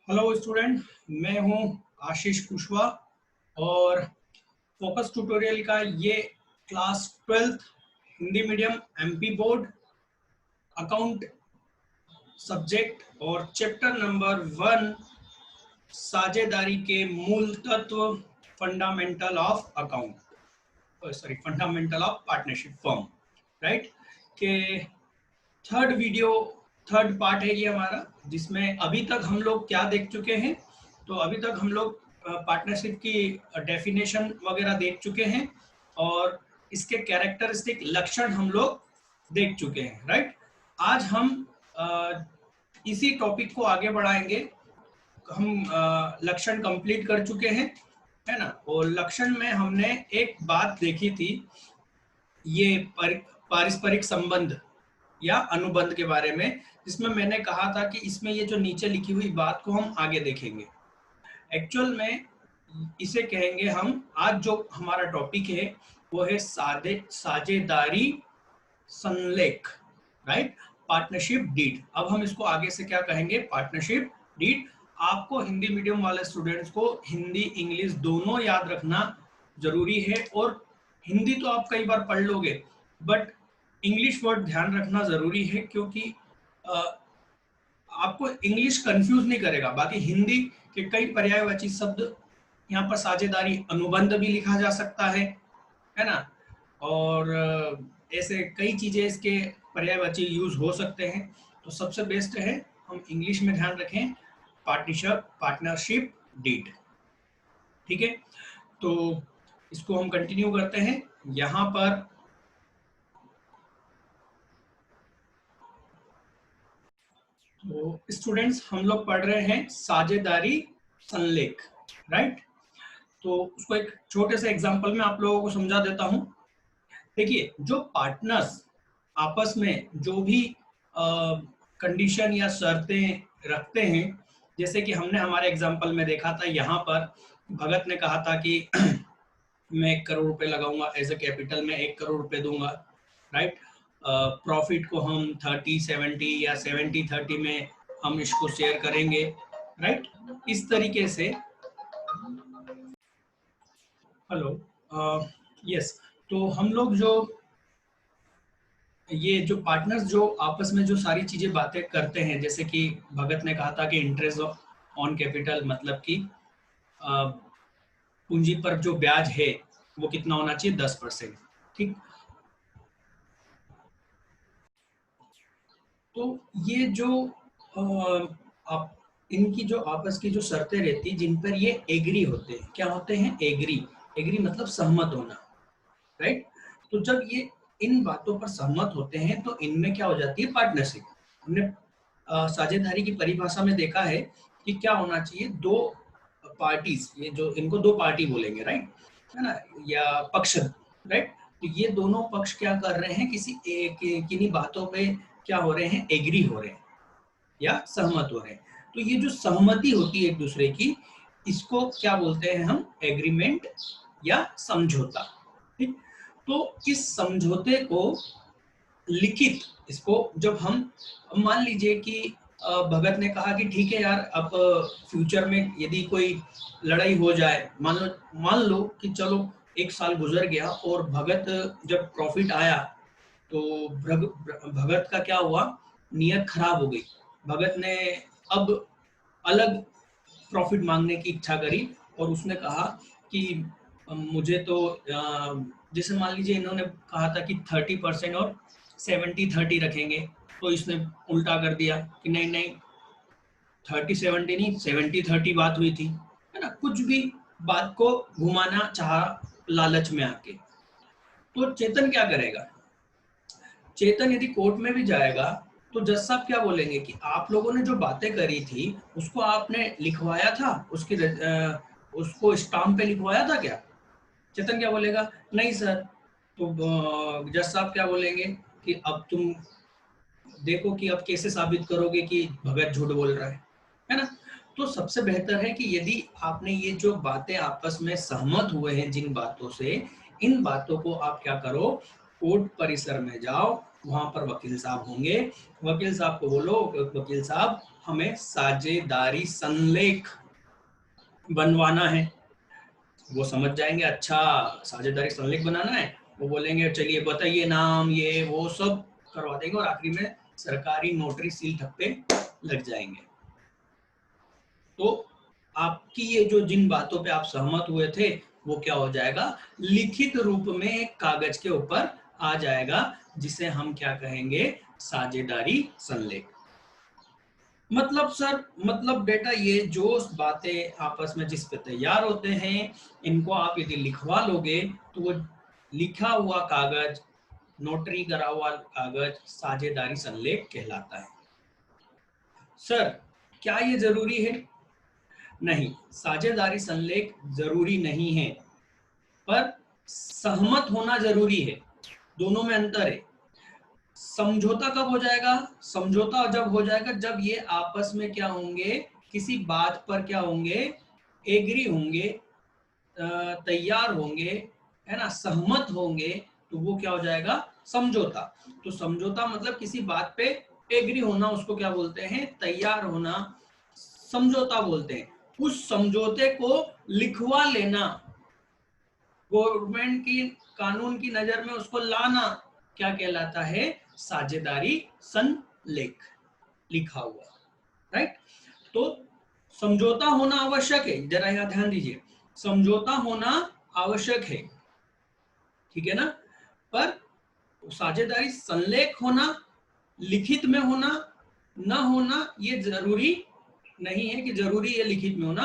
Hello student, मैं हूं आशीष कुशवाहा और फोकस ट्यूटोरियल का ये class 12th Hindi medium MP board account subject और चैप्टर नंबर 1 साझेदारी के मूल तत्व fundamental of account fundamental of partnership firm right के थर्ड पार्ट है ये हमारा, जिसमें अभी तक हम लोग क्या देख चुके हैं। तो अभी तक हम लोग पार्टनरशिप की डेफिनेशन वगैरह देख चुके हैं और इसके कैरेक्टरिस्टिक लक्षण हम लोग देख चुके हैं राइट। आज हम इसी टॉपिक को आगे बढ़ाएंगे। हम लक्षण कंप्लीट कर चुके हैं, है ना। और लक्षण में हमने एक बात देखी थी, ये पारस्परिक संबंध या अनुबंध के बारे में, जिसमें मैंने कहा था कि इसमें ये जो नीचे लिखी हुई बात को हम आगे देखेंगे। एक्चुअल में इसे कहेंगे हम, आज जो हमारा टॉपिक है वो है साझेदारी संलेख राइट, पार्टनरशिप डीड। अब हम इसको आगे से क्या कहेंगे, पार्टनरशिप डीड। आपको हिंदी मीडियम वाले स्टूडेंट्स को हिंदी इंग्लिश दोनों याद रखना जरूरी है, और हिंदी तो आप कई बार पढ़ लोगे बट इंग्लिश वर्ड ध्यान रखना जरूरी है, क्योंकि आपको इंग्लिश कंफ्यूज नहीं करेगा। बाकी हिंदी के कई पर्यायवाची शब्द यहाँ पर साझेदारी अनुबंध भी लिखा जा सकता है ना। और ऐसे कई चीजें इसके पर्यायवाची यूज हो सकते हैं। तो सबसे बेस्ट है हम इंग्लिश में ध्यान रखें, पार्टनरशिप डीड। ठीक है, तो इसको हम कंटिन्यू करते हैं। यहाँ पर तो स्टूडेंट्स हम लोग पढ़ रहे हैं साझेदारी संलेख राइट। तो उसको एक छोटे से एग्जांपल में आप लोगों को समझा देता हूं। देखिए, जो पार्टनर्स आपस में जो भी कंडीशन या शर्तें रखते हैं, जैसे कि हमने हमारे एग्जांपल में देखा था, यहाँ पर भगत ने कहा था कि मैं 1 करोड़ रुपए लगाऊंगा एज ए कैपिटल में, 1 करोड़ रुपए दूंगा राइट। प्रॉफिट को हम 30-70 या 70-30 में हम इसको शेयर करेंगे राइट। इस तरीके से हेलो यस। तो हम लोग जो ये जो पार्टनर्स जो आपस में जो सारी चीजें बातें करते हैं, जैसे कि भगत ने कहा था कि इंटरेस्ट ऑन कैपिटल, मतलब कि पूंजी पर जो ब्याज है वो कितना होना चाहिए, 10%। ठीक, तो ये जो आप इनकी जो आपस की जो शर्तें रहती, जिन पर ये एग्री होते हैं, क्या होते हैं, एग्री मतलब सहमत होना राइट। तो जब ये इन बातों पर सहमत होते हैं तो इनमें क्या हो जाती है, पार्टनरशिप। हमने साझेदारी की परिभाषा में देखा है कि क्या होना चाहिए, दो पार्टीज, ये जो इनको दो पार्टी बोलेंगे राइट, है ना, या पक्ष राइट। तो ये दोनों पक्ष क्या कर रहे हैं, किसी एक किन्हीं बातों पे क्या हो रहे हैं, एग्री हो रहे हैं या सहमत हो रहे हैं। तो ये जो सहमति होती है एक दूसरे की, इसको क्या बोलते हैं हम, एग्रीमेंट या समझौता। ठीक, तो इस समझौते को लिखित, इसको जब हम, मान लीजिए कि भगत ने कहा कि ठीक है यार, अब फ्यूचर में यदि कोई लड़ाई हो जाए, मान लो कि चलो 1 साल गुजर गया और भगत जब प्रॉफिट आया तो भगत का क्या हुआ, नीयत खराब हो गई। भगत ने अब अलग प्रॉफिट मांगने की इच्छा करी और उसने कहा कि मुझे तो जैसे मान लीजिए इन्होंने कहा था कि 30% और 70-30 रखेंगे, तो इसने उल्टा कर दिया कि नहीं नहीं, 30-70 नहीं, 70-30 बात हुई थी, है ना। कुछ भी बात को घुमाना चाहा लालच में आके। तो चेतन क्या करेगा, चेतन यदि कोर्ट में भी जाएगा तो जज साहब क्या बोलेंगे कि आप लोगों ने जो बातें करी थी उसको आपने लिखवाया था, उसको स्टाम्प पे लिखवाया था क्या। चेतन क्या बोलेगा, नहीं सर। तो जज साहब क्या बोलेंगे कि अब तुम देखो कि अब कैसे साबित करोगे कि भगत झूठ बोल रहा है ना। तो सबसे बेहतर है कि यदि आपने ये जो बातें आपस में सहमत हुए हैं जिन बातों से, इन बातों को आप क्या करो, कोर्ट परिसर में जाओ, वहां पर वकील साहब होंगे। वकील साहब को बोलो, वकील साहब हमें साझेदारी संलेख बनवाना है। वो समझ जाएंगे, अच्छा साझेदारी संलेख बनाना है। वो बोलेंगे चलिए बताइए नाम, ये वो सब करवा देंगे, और आखिरी में सरकारी नोटरी सील ठप्पे लग जाएंगे। तो आपकी ये जो जिन बातों पे आप सहमत हुए थे वो क्या हो जाएगा, लिखित रूप में एक कागज के ऊपर आ जाएगा, जिसे हम क्या कहेंगे, साझेदारी संलेख। मतलब सर, मतलब बेटा ये जो बातें आपस में जिस पे तैयार होते हैं, इनको आप यदि लिखवा लोगे तो वो लिखा हुआ कागज, नोटरी करा हुआ कागज साझेदारी संलेख कहलाता है। सर क्या ये जरूरी है? नहीं, साझेदारी संलेख जरूरी नहीं है, पर सहमत होना जरूरी है। दोनों में अंतर है। समझौता कब हो जाएगा? समझौता जब हो जाएगा जब ये आपस में क्या होंगे, किसी बात पर क्या होंगे, एग्री होंगे, तैयार होंगे, है ना, सहमत होंगे, तो वो क्या हो जाएगा, समझौता। तो समझौता मतलब किसी बात पे एग्री होना, उसको क्या बोलते हैं, तैयार होना, समझौता बोलते हैं। उस समझौते को लिखवा लेना, गवर्नमेंट की कानून की नजर में उसको लाना, क्या कहलाता है, साझेदारी संलेख लिखा हुआ, राइट। तो समझौता होना आवश्यक है, जरा यहां ध्यान दीजिए, समझौता होना आवश्यक है, ठीक है ना, पर साझेदारी संलेख होना, लिखित में होना, न होना, ये जरूरी नहीं है कि जरूरी है लिखित में होना।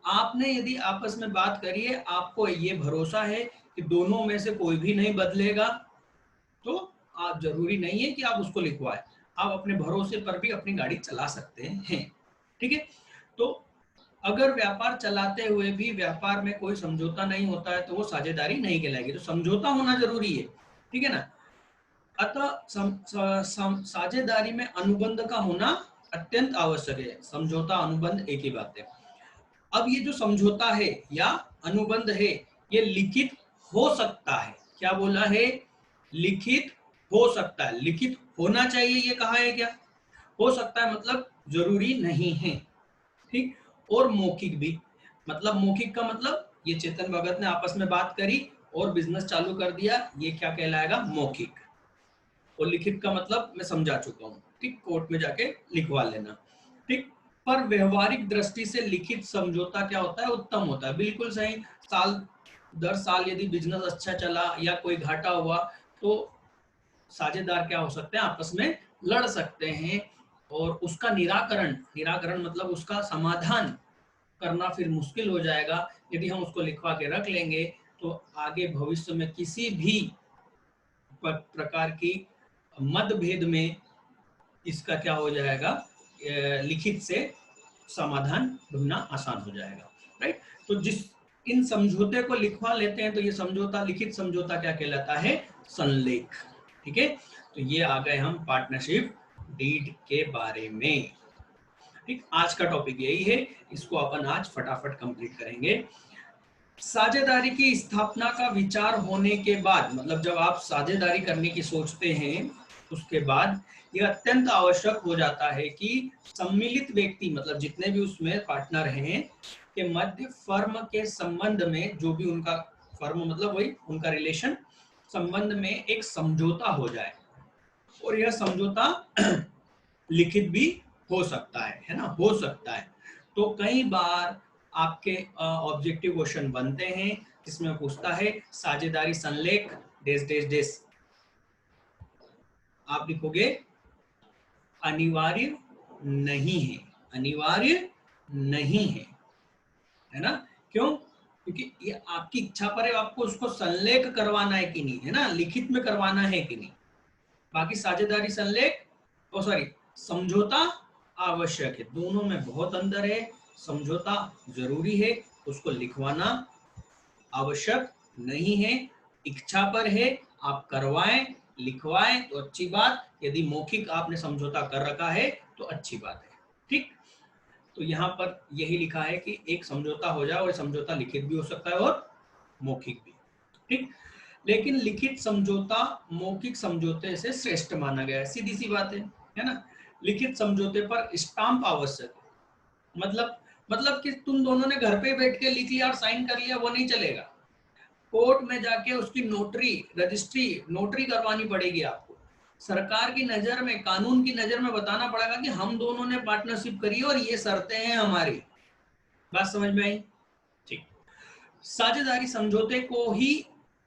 आपने यदि आपस में बात करी है, आपको ये भरोसा है कि दोनों में से कोई भी नहीं बदलेगा, तो आप जरूरी नहीं है कि आप उसको लिखवाएं, आप अपने भरोसे पर भी अपनी गाड़ी चला सकते हैं, ठीक है। तो अगर व्यापार चलाते हुए भी व्यापार में कोई समझौता नहीं होता है तो वो साझेदारी नहीं कहलाएगी। तो समझौता होना जरूरी है, ठीक है ना। अतः साझेदारी में अनुबंध का होना अत्यंत आवश्यक है। समझौता अनुबंध एक ही बात है। अब ये जो समझौता है या अनुबंध है, ये लिखित हो सकता है। क्या बोला है? लिखित हो सकता है। लिखित होना चाहिए ये कहा है क्या? हो सकता है मतलब जरूरी नहीं है, ठीक। और मौखिक भी, मतलब मौखिक का मतलब ये चेतन भगत ने आपस में बात करी और बिजनेस चालू कर दिया, ये क्या कहलाएगा, मौखिक। और लिखित का मतलब मैं समझा चुका हूँ, ठीक, कोर्ट में जाके लिखवा लेना, ठीक। पर व्यवहारिक दृष्टि से लिखित समझौता क्या होता है, उत्तम होता है, बिल्कुल सही। साल दर साल यदि बिजनेस अच्छा चला या कोई घाटा हुआ तो साझेदार क्या हो सकते हैं, आपस में लड़ सकते हैं, और उसका निराकरण, निराकरण मतलब उसका समाधान करना फिर मुश्किल हो जाएगा। यदि हम उसको लिखवा के रख लेंगे तो आगे भविष्य में किसी भी प्रकार की मतभेद में इसका क्या हो जाएगा, लिखित से समाधान ढूंढना आसान हो जाएगा, राइट। तो जिस इन समझौते को लिखवा लेते हैं तो ये समझौता, लिखित समझौता क्या कहलाता है, संलेख, ठीक है। तो ये आ गए हम पार्टनरशिप डीड के बारे में, ठीक। आज का टॉपिक यही है, इसको अपन आज फटाफट कंप्लीट करेंगे। साझेदारी की स्थापना का विचार होने के बाद, मतलब जब आप साझेदारी करने की सोचते हैं उसके बाद यह अत्यंत आवश्यक हो जाता है कि सम्मिलित व्यक्ति, मतलब जितने भी उसमें पार्टनर हैं, के मध्य फर्म के संबंध में, जो भी उनका फर्म मतलब वही उनका रिलेशन, संबंध में एक समझौता हो जाए। और यह समझौता लिखित भी हो सकता है ना, हो सकता है। तो कई बार आपके ऑब्जेक्टिव क्वेश्चन बनते हैं जिसमें पूछता है साझेदारी संलेख डेस डेस डेस, आप लिखोगे अनिवार्य नहीं है, अनिवार्य नहीं है ना। क्यों? क्योंकि ये आपकी इच्छा पर है, आपको उसको संलेख करवाना है कि नहीं, है ना, लिखित में करवाना है कि नहीं। बाकी साझेदारी संलेख, ओ सॉरी, समझौता आवश्यक है, दोनों में बहुत अंतर है। समझौता जरूरी है, उसको लिखवाना आवश्यक नहीं है, इच्छा पर है, आप करवाएं, लिखवाएं तो अच्छी बात, यदि मौखिक आपने समझौता कर रखा है तो अच्छी बात है, ठीक। तो यहाँ पर यही लिखा है कि एक समझौता हो जाए, और समझौता लिखित भी हो सकता है और मौखिक भी, ठीक। लेकिन लिखित समझौता मौखिक समझौते से श्रेष्ठ माना गया है। सीधी सी बात है ना। लिखित समझौते पर स्टाम्प आवश्यक है। मतलब कि तुम दोनों ने घर पे बैठ के लिख लिया और साइन कर लिया, वो नहीं चलेगा। कोर्ट में जाके उसकी नोटरी, रजिस्ट्री, नोटरी करवानी पड़ेगी आपको। सरकार की नजर में, कानून की नजर में बताना पड़ेगा कि हम दोनों ने पार्टनरशिप करी और ये शर्तें हैं हमारी। बात समझ में आई? ठीक। साझेदारी समझौते को ही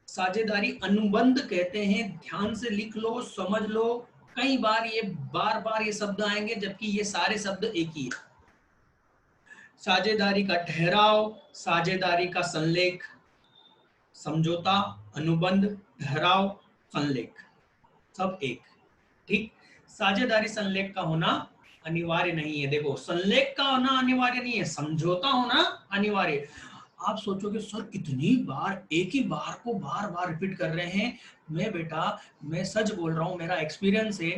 साझेदारी अनुबंध कहते हैं। ध्यान से लिख लो, समझ लो। कई बार बार बार ये शब्द आएंगे, जबकि ये सारे शब्द एक ही है। साझेदारी का ठहराव, साझेदारी का संलेख, समझौता, अनुबंध, ठहराव, संलेख, सब एक। ठीक। साझेदारी संलेख का होना अनिवार्य नहीं है। देखो, संलेख का होना अनिवार्य नहीं है, समझौता होना अनिवार्य। आप सोचोगे सर कितनी बार एक ही बार को बार बार रिपीट कर रहे हैं। मैं सच बोल रहा हूं, मेरा एक्सपीरियंस है।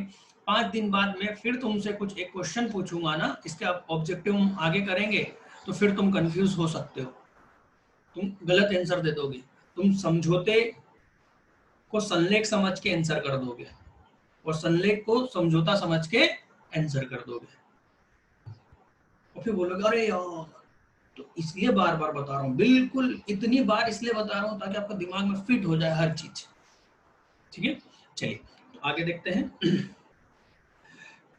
5 दिन बाद मैं फिर तुमसे कुछ एक क्वेश्चन पूछूंगा ना, इसके ऑब्जेक्टिव हम आगे करेंगे, तो फिर तुम कंफ्यूज हो सकते हो, तुम गलत आंसर दे दोगे। तुम समझौते को संलेख समझ के आंसर कर दोगे और संलेख को समझौता समझ के आंसर कर दोगे, और फिर बोलोगे अरे यार। तो इसलिए बार बार बता रहा हूँ, बिल्कुल इतनी बार इसलिए बता रहा हूँ ताकि आपका दिमाग में फिट हो जाए हर चीज। ठीक है, चलिए तो आगे देखते हैं।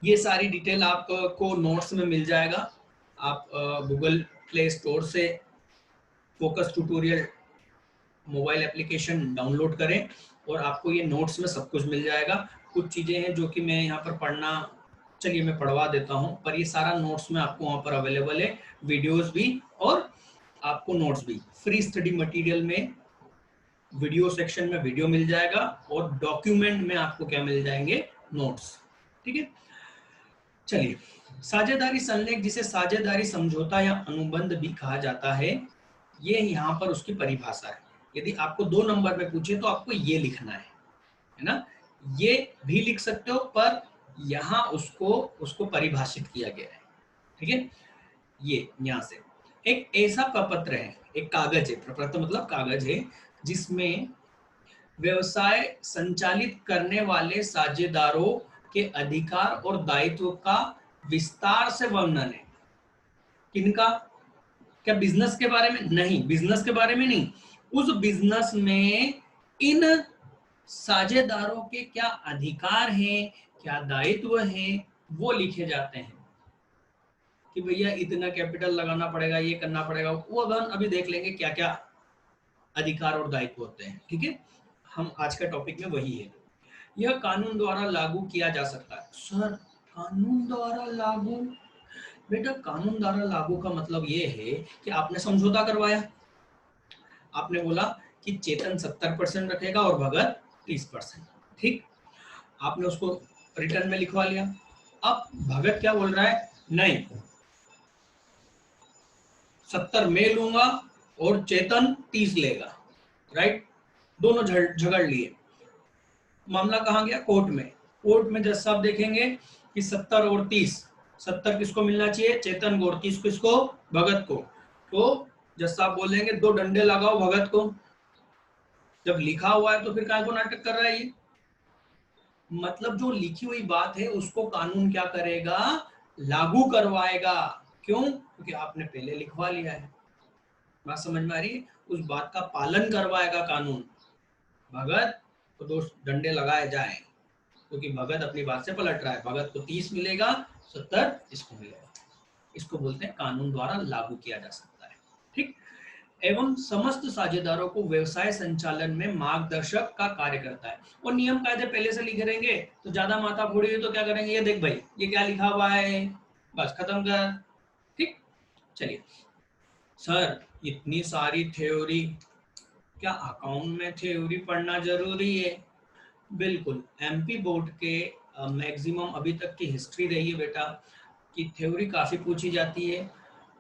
ये सारी डिटेल आपको नोट्स में मिल जाएगा। आप गूगल प्ले स्टोर से focus tutorial mobile application download करें और आपको ये नोट्स में सब कुछ मिल जाएगा। कुछ चीजें हैं जो कि मैं यहाँ पर चलिए मैं पढ़वा देता हूँ, पर ये सारा नोट्स में आपको वहाँ पर अवेलेबल है, वीडियोस भी और आपको नोट्स भी। फ्री स्टडी मटेरियल में वीडियो सेक्शन में वीडियो मिल जाएगा और डॉक्यूमेंट में आपको क्या मिल जाएंगे, नोट्स। ठीक है, चलिए। साझेदारी संलेख, जिसे साझेदारी समझौता या अनुबंध भी कहा जाता है, ये यहाँ पर उसकी परिभाषा है। यदि आपको 2 नंबर में पूछे तो आपको ये लिखना है ना। ये भी लिख सकते हो, पर यहाँ उसको परिभाषित किया गया है। ठीक है, ये यहाँ से एक ऐसा प्रपत्र है, एक कागज है, प्रपत्र मतलब कागज है, जिसमें व्यवसाय संचालित करने वाले साझेदारों के अधिकार और दायित्व का विस्तार से वर्णन है। किनका? क्या बिजनेस के बारे में? नहीं, बिजनेस के बारे में नहीं। उस बिजनेस में इन साझेदारों के क्या अधिकार हैं, क्या दायित्व हैं, वो लिखे जाते हैं कि भैया इतना कैपिटल लगाना पड़ेगा, ये करना पड़ेगा, वो अभी देख लेंगे क्या क्या अधिकार और दायित्व होते हैं। ठीक है, हम आज का टॉपिक में वही है। यह कानून द्वारा लागू किया जा सकता है। सर कानून द्वारा लागू? बेटा कानून द्वारा लागू का मतलब ये है कि आपने समझौता करवाया, आपने बोला कि चेतन 70% रखेगा और भगत 30%। ठीक, आपने उसको रिटर्न में लिखवा लिया। अब भगत क्या बोल रहा है, नहीं 70 मैं लूंगा और चेतन 30 लेगा। राइट, दोनों झगड़ लिए। मामला कहाँ गया, कोर्ट में। कोर्ट में जज साहब देखेंगे कि 70 और 30, 70 किसको मिलना चाहिए, चेतन को, और 30 किसको, भगत को। तो जज साहब बोलेंगे 2 डंडे लगाओ भगत को। जब लिखा हुआ है तो फिर काय को नाटक कर रहा है ये। मतलब जो लिखी हुई बात है उसको कानून क्या करेगा, लागू करवाएगा। क्यों? क्योंकि आपने पहले लिखवा लिया है। बात समझ में आ रही है? उस बात का पालन करवाएगा कानून। भगत को 2 डंडे लगाए जाए, क्योंकि भगत अपनी बात से पलट रहा है। भगत को 30 मिलेगा, 70 इसको मिलेगा। इसको बोलते हैं कानून द्वारा लागू किया जा सकता है। ठीक, एवं समस्त साझेदारों को व्यवसाय संचालन में मार्गदर्शक का कार्य करता है। और नियम कायदे पहले से लिखे रहेंगे तो ज्यादा माथा फोड़ी हुई तो क्या करेंगे, ये देख भाई ये क्या लिखा हुआ है, बस खत्म कर। ठीक, चलिए। सर इतनी सारी थ्योरी, क्या अकाउंट में थ्योरी पढ़ना जरूरी है? बिल्कुल, एमपी बोर्ड के मैक्सिमम अभी तक की हिस्ट्री रही है बेटा कि थ्योरी काफी पूछी जाती है।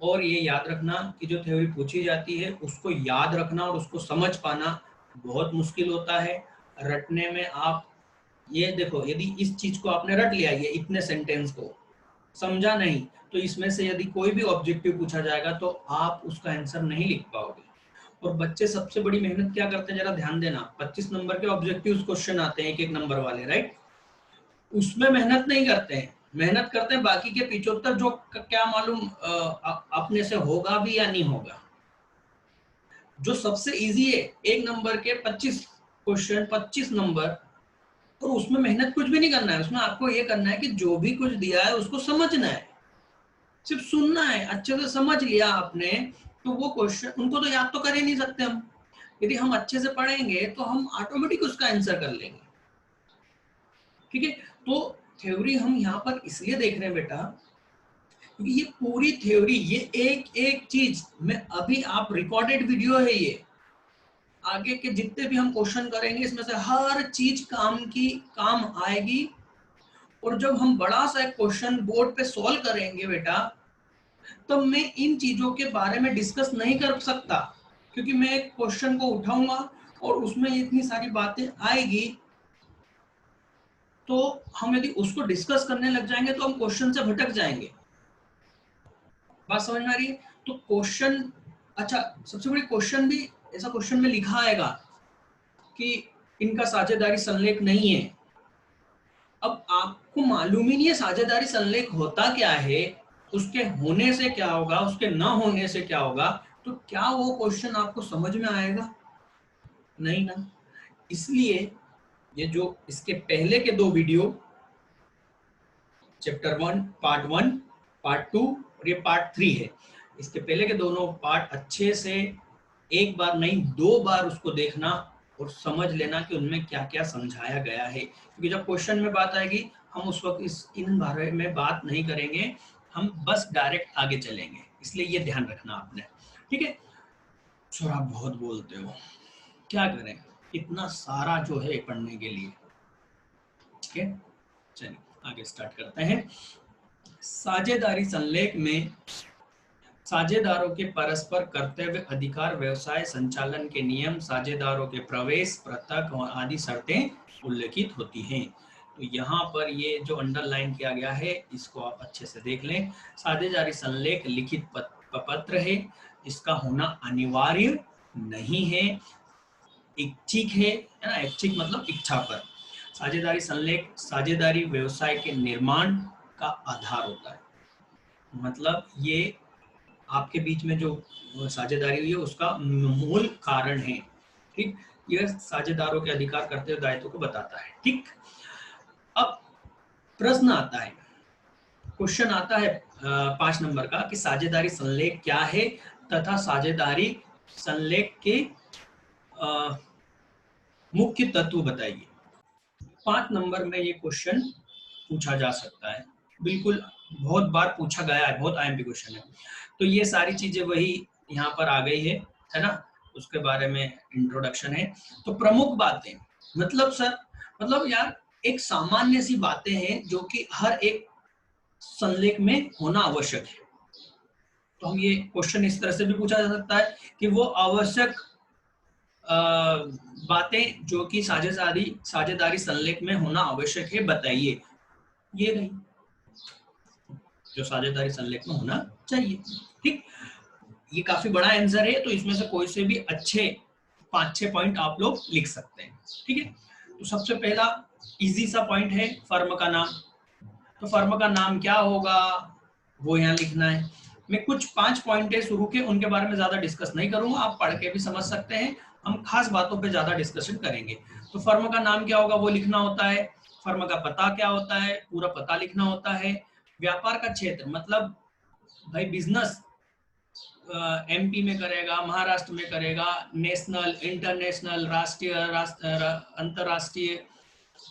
और ये याद रखना कि जो थ्योरी पूछी जाती है उसको याद रखना और उसको समझ पाना बहुत मुश्किल होता है। रटने में आप ये देखो, यदि इस चीज को आपने रट लिया, ये इतने सेंटेंस को समझा नहीं, तो इसमें से यदि कोई भी ऑब्जेक्टिव पूछा जाएगा तो आप उसका आंसर नहीं लिख पाओगे। और बच्चे सबसे बड़ी मेहनत क्या करते हैं, जरा ध्यान देना, 25 नंबर के ऑब्जेक्टिव क्वेश्चन आते हैं एक एक नंबर वाले, राइट? उसमें मेहनत नहीं करते हैं, मेहनत करते हैं बाकी के 75 जो क्या मालूम अपने से होगा भी या नहीं होगा। जो सबसे इजी है, एक नंबर के 25 क्वेश्चन, 25 नंबर, और उसमें मेहनत कुछ भी नहीं करना है। उसमें आपको ये करना है कि जो भी कुछ दिया है उसको समझना है, सिर्फ सुनना है। अच्छे से समझ लिया आपने तो वो क्वेश्चन, उनको तो याद तो कर ही नहीं सकते हम। यदि हम अच्छे से पढ़ेंगे तो हम ऑटोमेटिक उसका आंसर कर लेंगे, ठीक है? तो थ्योरी हम यहाँ पर इसलिए देख रहे हैं बेटा, क्योंकि ये पूरी थ्योरी, ये एक एक चीज में अभी आप रिकॉर्डेड वीडियो है, ये आगे के जितने भी हम क्वेश्चन करेंगे इसमें से हर चीज काम आएगी। और जब हम बड़ा सा एक क्वेश्चन बोर्ड पे सॉल्व करेंगे बेटा, तब मैं इन चीजों के बारे में डिस्कस नहीं कर सकता, क्योंकि मैं एक क्वेश्चन को उठाऊंगा और उसमें इतनी सारी बातें आएगी, तो हम यदि उसको डिस्कस करने लग जाएंगे तो हम क्वेश्चन से भटक जाएंगे। बात समझ में आ रही है? तो क्वेश्चन, अच्छा सबसे बड़ी क्वेश्चन भी ऐसा क्वेश्चन में लिखा आएगा कि इनका साझेदारी संलेख नहीं है। अब आपको मालूम ही नहीं है साझेदारी संलेख होता क्या है, उसके होने से क्या होगा, उसके न होने से क्या होगा, तो क्या वो क्वेश्चन आपको समझ में आएगा? नहीं ना। इसलिए ये जो इसके पहले के दो वीडियो, चैप्टर 1 पार्ट 2 और ये पार्ट 3 है, इसके पहले के दोनों पार्ट अच्छे से एक बार नहीं 2 बार उसको देखना और समझ लेना कि उनमें क्या क्या समझाया गया है। क्योंकि जब क्वेश्चन में बात आएगी हम उस वक्त इन बारे में बात नहीं करेंगे, हम बस डायरेक्ट आगे चलेंगे, इसलिए ये ध्यान रखना आपने, ठीक है? सर आप बहुत बोलते हो, क्या करें, इतना सारा जो है पढ़ने के लिए, ठीक है? चलिए आगे स्टार्ट करते हैं। साझेदारी संलेख में साझेदारों के परस्पर कर्तव्य, अधिकार, व्यवसाय संचालन के नियम, साझेदारों के प्रवेश, पृथक और आदि शर्तें उल्लेखित होती हैं। तो यहाँ पर ये जो अंडरलाइन किया गया है इसको आप अच्छे से देख लें। साझेदारी संलेख लिखित पत्र है, इसका होना अनिवार्य नहीं है, इच्छिक है ना? इच्छिक मतलब इच्छा पर। साझेदारी संलेख साझेदारी व्यवसाय के निर्माण का आधार होता है, मतलब ये आपके बीच में जो साझेदारी हुई है उसका मूल कारण है, ठीक? यह साझेदारों के अधिकार, कर्तव्य, दायित्व को बताता है, ठीक? अब प्रश्न आता है, क्वेश्चन आता है 5 नंबर का कि साझेदारी संलेख क्या है तथा साझेदारी संलेख के मुख्य तत्व बताइए। 5 नंबर में ये क्वेश्चन पूछा जा सकता है, बिल्कुल बहुत बार पूछा गया है, बहुत आईएमपी क्वेश्चन है। तो ये सारी चीजें वही यहाँ पर आ गई है ना? उसके बारे में इंट्रोडक्शन है। तो प्रमुख बातें, मतलब सर, मतलब यार एक सामान्य सी बातें हैं जो कि हर एक संलेख में होना आवश्यक है। तो हम ये क्वेश्चन इस तरह से भी पूछा जा सकता है कि वो आवश्यक बातें जो कि साझेदारी संलेख में होना आवश्यक है बताइए। ये नहीं, जो साझेदारी संलेख में होना चाहिए, ठीक? ये काफी बड़ा आंसर है, तो इसमें से कोई से भी अच्छे 5-6 पॉइंट आप लोग लिख सकते हैं, ठीक है? तो सबसे पहला इजी सा पॉइंट है फर्म का नाम। तो फर्म का नाम क्या होगा वो यहाँ लिखना है। मैं कुछ 5 पॉइंट है शुरू के, उनके बारे में ज्यादा डिस्कस नहीं करूंगा, आप पढ़ के भी समझ सकते हैं, हम खास बातों पे ज्यादा डिस्कशन करेंगे। तो फर्म का नाम क्या होगा वो लिखना होता है, फर्म का पता क्या होता है, पूरा पता लिखना होता है। व्यापार का क्षेत्र, मतलब भाई बिजनेस एमपी में करेगा, महाराष्ट्र में करेगा, नेशनल, इंटरनेशनल, राष्ट्रीय, अंतरराष्ट्रीय,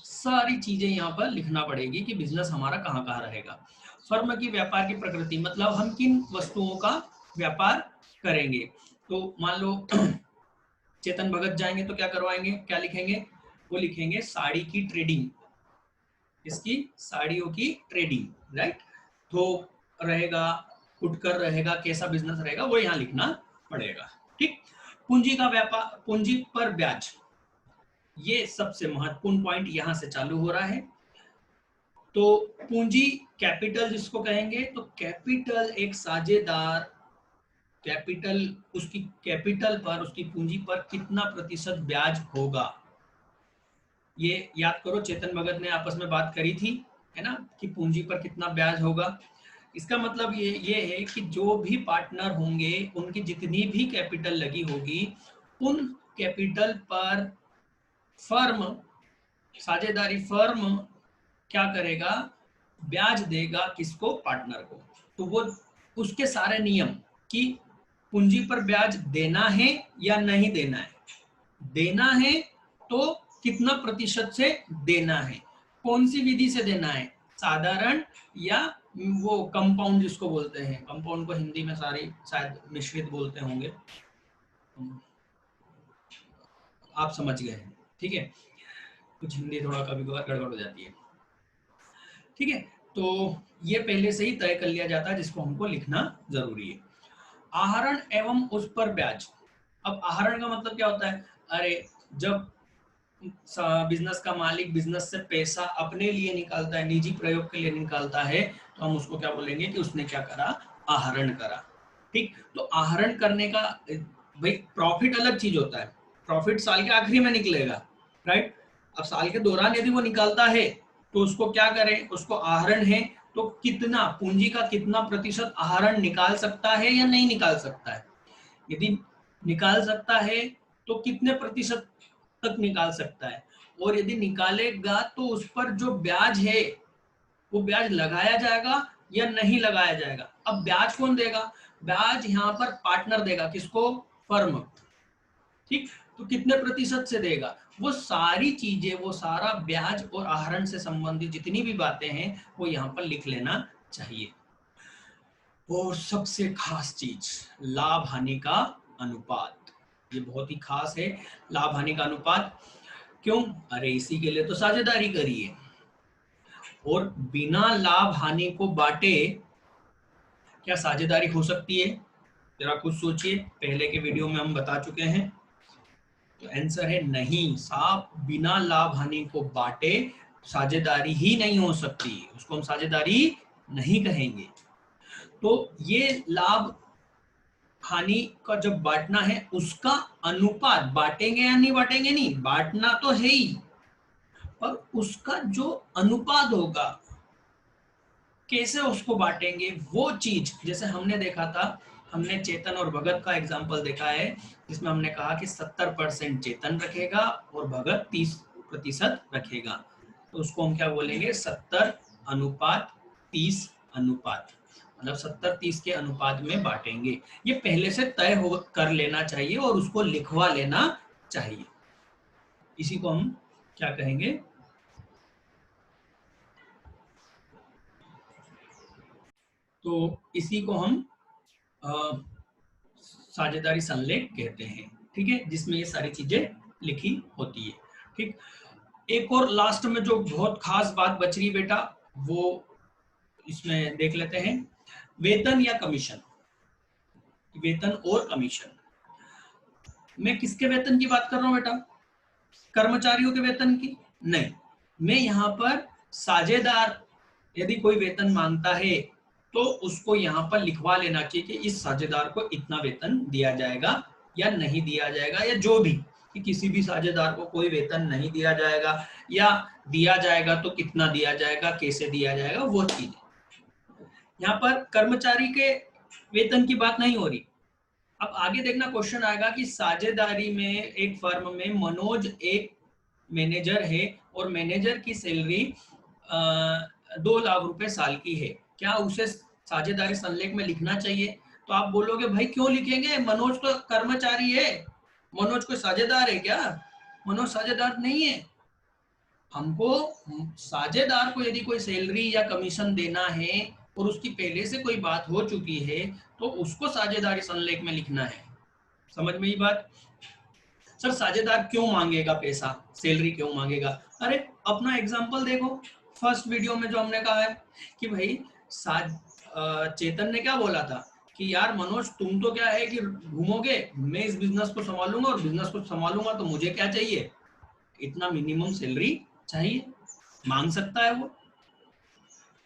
सारी चीजें यहाँ पर लिखना पड़ेगी कि बिजनेस हमारा कहाँ कहाँ रहेगा। फर्म की व्यापार की प्रकृति, मतलब हम किन वस्तुओं का व्यापार करेंगे। तो मान लो चेतन भगत जाएंगे तो क्या करवाएंगे, क्या लिखेंगे, वो लिखेंगे साड़ी की ट्रेडिंग, इसकी साड़ियों की ट्रेडिंग, राइट? थोक रहेगा, फुटकर रहेगा, कैसा बिजनेस रहेगा वो यहाँ लिखना पड़ेगा, ठीक? पूंजी का व्यापार, पूंजी पर ब्याज, ये सबसे महत्वपूर्ण पॉइंट यहाँ से चालू हो रहा है। तो पूंजी कैपिटल जिसको कहेंगे, तो कैपिटल एक साझेदार कैपिटल, उसकी कैपिटल पर, उसकी पूंजी पर कितना प्रतिशत ब्याज होगा। ये याद करो, चेतन भगत ने आपस में बात करी थी, है ना, कि पूंजी पर कितना ब्याज होगा। इसका मतलब ये है कि जो भी पार्टनर होंगे उनकी जितनी भी कैपिटल लगी होगी, उन कैपिटल पर फर्म, साझेदारी फर्म क्या करेगा, ब्याज देगा किसको, पार्टनर को। तो वो उसके सारे नियम कि पूंजी पर ब्याज देना है या नहीं देना है, देना है तो कितना प्रतिशत से देना है, कौन सी विधि से देना है, साधारण या वो कंपाउंड जिसको बोलते हैं, कंपाउंड को हिंदी में सारी शायद मिश्रित बोलते होंगे, आप समझ गए हैं, ठीक है, कुछ हिंदी थोड़ा कभी कभार गड़बड़ हो जाती है, ठीक है। तो ये पहले से ही तय कर लिया जाता है, जिसको हमको लिखना जरूरी है। आहरण एवं उस पर ब्याज। अब आहरण का मतलब क्या होता है, अरे जब बिजनेस का मालिक बिजनेस से पैसा अपने लिए निकालता है, निजी प्रयोग के लिए निकालता है, तो हम उसको क्या बोलेंगे कि उसने क्या करा, आहरण करा, ठीक। तो आहरण करने का, भाई प्रॉफिट अलग चीज होता है, प्रॉफिट साल के आखिरी में निकलेगा, राइट। अब साल के दौरान यदि वो निकालता है तो उसको क्या करें, उसको आहरण है, तो कितना पूंजी का कितना प्रतिशत आहरण निकाल सकता है या नहीं निकाल सकता है, यदि निकाल सकता है तो कितने प्रतिशत तक निकाल सकता है, और यदि निकालेगा तो उस पर जो ब्याज है वो ब्याज लगाया जाएगा या नहीं लगाया जाएगा। अब ब्याज कौन देगा, ब्याज यहाँ पर पार्टनर देगा, किसको, फर्म, ठीक। तो कितने प्रतिशत से देगा, वो सारी चीजें, वो सारा ब्याज और आहरण से संबंधित जितनी भी बातें हैं वो यहाँ पर लिख लेना चाहिए। और सबसे खास चीज, लाभ हानि का अनुपात, ये बहुत ही खास है, लाभ हानि का अनुपात। क्यों, अरे इसी के लिए तो साझेदारी करी है, और बिना लाभ हानि को बांटे क्या साझेदारी हो सकती है, जरा कुछ सोचिए, पहले के वीडियो में हम बता चुके हैं। तो आंसर है नहीं, साफ बिना लाभ हानि को बांटे साझेदारी ही नहीं हो सकती, उसको हम साझेदारी नहीं कहेंगे। तो ये लाभ हानि का जब बांटना है, उसका अनुपात, बांटेंगे या नहीं बांटेंगे, नहीं बांटना तो है ही, पर उसका जो अनुपात होगा, कैसे उसको बांटेंगे, वो चीज, जैसे हमने देखा था, हमने चेतन और भगत का एग्जाम्पल देखा है, जिसमें हमने कहा कि 70% चेतन रखेगा और भगत 30% रखेगा, तो उसको हम क्या बोलेंगे, 70:30 अनुपात, मतलब 70-30 के अनुपात में बांटेंगे। ये पहले से तय हो कर लेना चाहिए और उसको लिखवा लेना चाहिए, इसी को हम क्या कहेंगे, तो इसी को हम साझेदारी संलेख कहते हैं, ठीक है, जिसमें ये सारी चीजें लिखी होती है, ठीक। एक और लास्ट में जो बहुत खास बात बच रही बेटा, वो इसमें देख लेते हैं, वेतन या कमीशन, वेतन और कमीशन। मैं किसके वेतन की बात कर रहा हूं बेटा, कर्मचारियों के वेतन की नहीं, मैं यहाँ पर साझेदार यदि कोई वेतन मांगता है तो उसको यहाँ पर लिखवा लेना चाहिए कि इस साझेदार को इतना वेतन दिया जाएगा या नहीं दिया जाएगा, या जो भी, कि किसी भी साझेदार को कोई वेतन नहीं दिया जाएगा, या दिया जाएगा तो कितना दिया जाएगा, कैसे दिया जाएगा, वो चीज। यहाँ पर कर्मचारी के वेतन की बात नहीं हो रही। अब आगे देखना क्वेश्चन आएगा कि साझेदारी में एक फर्म में मनोज एक मैनेजर है और मैनेजर की सैलरी 2 लाख रुपए साल की है, क्या उसे साझेदारी संलेख में लिखना चाहिए। तो आप बोलोगे भाई क्यों लिखेंगे, मनोज तो कर्मचारी है, मनोज कोई साझेदार है क्या, मनोज साझेदार नहीं है। हमको साझेदार को यदि कोई सैलरी या कमीशन देना है और उसकी पहले से कोई बात हो चुकी है तो उसको साझेदारी संलेख में लिखना है, समझ में ये बात। सर साझेदार क्यों मांगेगा पैसा, सैलरी क्यों मांगेगा, अरे अपना एग्जांपल देखो, फर्स्ट वीडियो में जो हमने कहा है कि भाई चेतन ने क्या बोला था कि यार मनोज तुम तो क्या है कि घूमोगे, मैं इस बिजनेस को संभालूंगा और बिजनेस को संभालूंगा तो मुझे क्या चाहिए, इतना मिनिमम सैलरी चाहिए, मांग सकता है वो।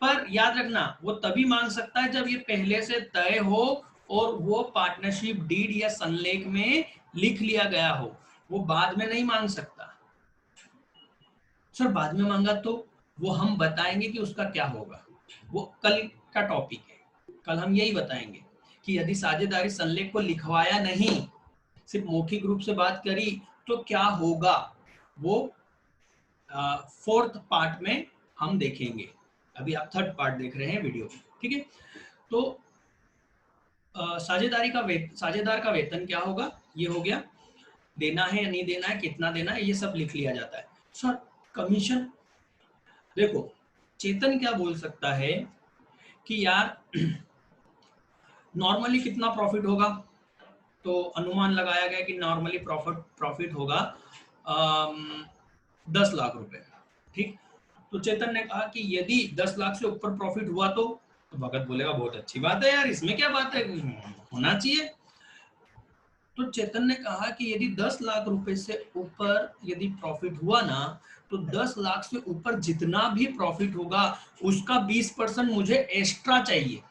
पर याद रखना वो तभी मांग सकता है जब ये पहले से तय हो और वो पार्टनरशिप डीड या संलेख में लिख लिया गया हो, वो बाद में नहीं मांग सकता। सर बाद में मांगा तो वो हम बताएंगे कि उसका क्या होगा, वो कल का टॉपिक है, कल हम यही बताएंगे कि यदि साझेदारी संलेख को लिखवाया नहीं, सिर्फ मौखिक रूप से बात करी, तो क्या होगा, वो फोर्थ पार्ट में हम देखेंगे। अभी आप थर्ड पार्ट देख रहे हैं वीडियो, ठीक है। तो साझेदार का वेतन क्या होगा, ये हो गया, देना है या नहीं देना है, कितना देना है, ये सब लिख लिया जाता है। सर कमीशन, देखो चेतन क्या बोल सकता है कि यार नॉर्मली कितना प्रॉफिट होगा, तो अनुमान लगाया गया कि नॉर्मली प्रॉफिट होगा 10 लाख रुपए, ठीक। तो चेतन ने कहा कि यदि 10 लाख से ऊपर प्रॉफिट हुआ तो भगत बोलेगा बहुत अच्छी बात है यार, इसमें क्या बात है, होना चाहिए। तो चेतन ने कहा कि यदि 10 लाख रुपए से ऊपर यदि प्रॉफिट हुआ ना, तो 10 लाख से ऊपर जितना भी प्रॉफिट होगा उसका 20% मुझे एक्स्ट्रा चाहिए।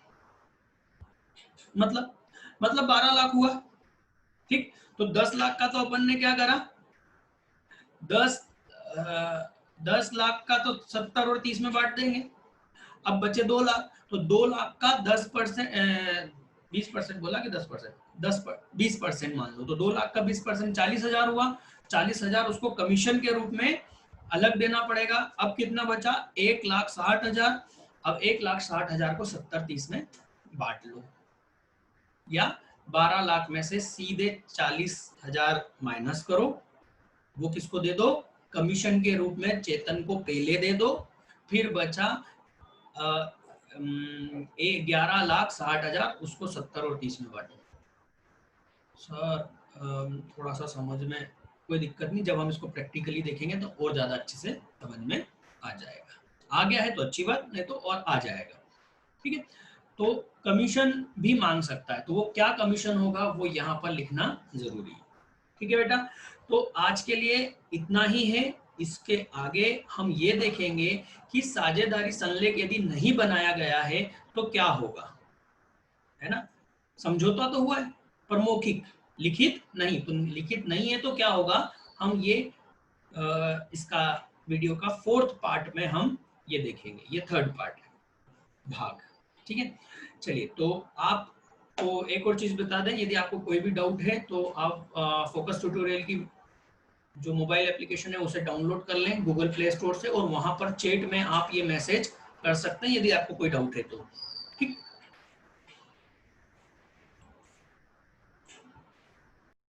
मतलब 12 लाख हुआ, ठीक। तो 10 लाख का तो अपन ने क्या करा, 10 लाख का तो 70 और 30 में बांट देंगे, अब बचे 2 लाख, तो 2 लाख का 10%, 20% बोला कि 10%, 20% मान लो, तो 2 लाख का 20% 40,000 हुआ, 40,000 उसको कमीशन के रूप में अलग देना पड़ेगा। अब कितना बचा, 1,60,000। अब 1,60,000 को 70-30 में बांट लो, या 12 लाख में से सीधे 40,000 माइनस करो, वो किसको दे दो, कमीशन के रूप में चेतन को पहले दे दो, फिर बचा 11,60,000, उसको 70 और 30 में बांटो। सर थोड़ा सा समझ में कोई दिक्कत नहीं, जब हम इसको प्रैक्टिकली देखेंगे तो और ज्यादा अच्छे से समझ में आ जाएगा। आ गया है तो अच्छी बात, नहीं तो और आ जाएगा, ठीक है। तो कमीशन भी मांग सकता है, तो वो क्या कमीशन होगा वो यहाँ पर लिखना जरूरी है, ठीक है बेटा। तो आज के लिए इतना ही है, इसके आगे हम ये देखेंगे कि साझेदारी संलेख यदि नहीं बनाया गया है तो क्या होगा, है ना। समझौता तो हुआ है पर मौखिक, लिखित नहीं, तो लिखित नहीं है तो क्या होगा, हम ये इसका वीडियो का फोर्थ पार्ट में हम ये देखेंगे, ये थर्ड पार्ट है भाग, ठीक है। चलिए, तो आप तो एक और चीज बता दें, यदि आपको कोई भी डाउट है तो आप फोकस ट्यूटोरियल की जो मोबाइल एप्लीकेशन है उसे डाउनलोड कर लें गूगल प्ले स्टोर से, और वहां पर चैट में आप ये मैसेज कर सकते हैं यदि आपको कोई डाउट है तो।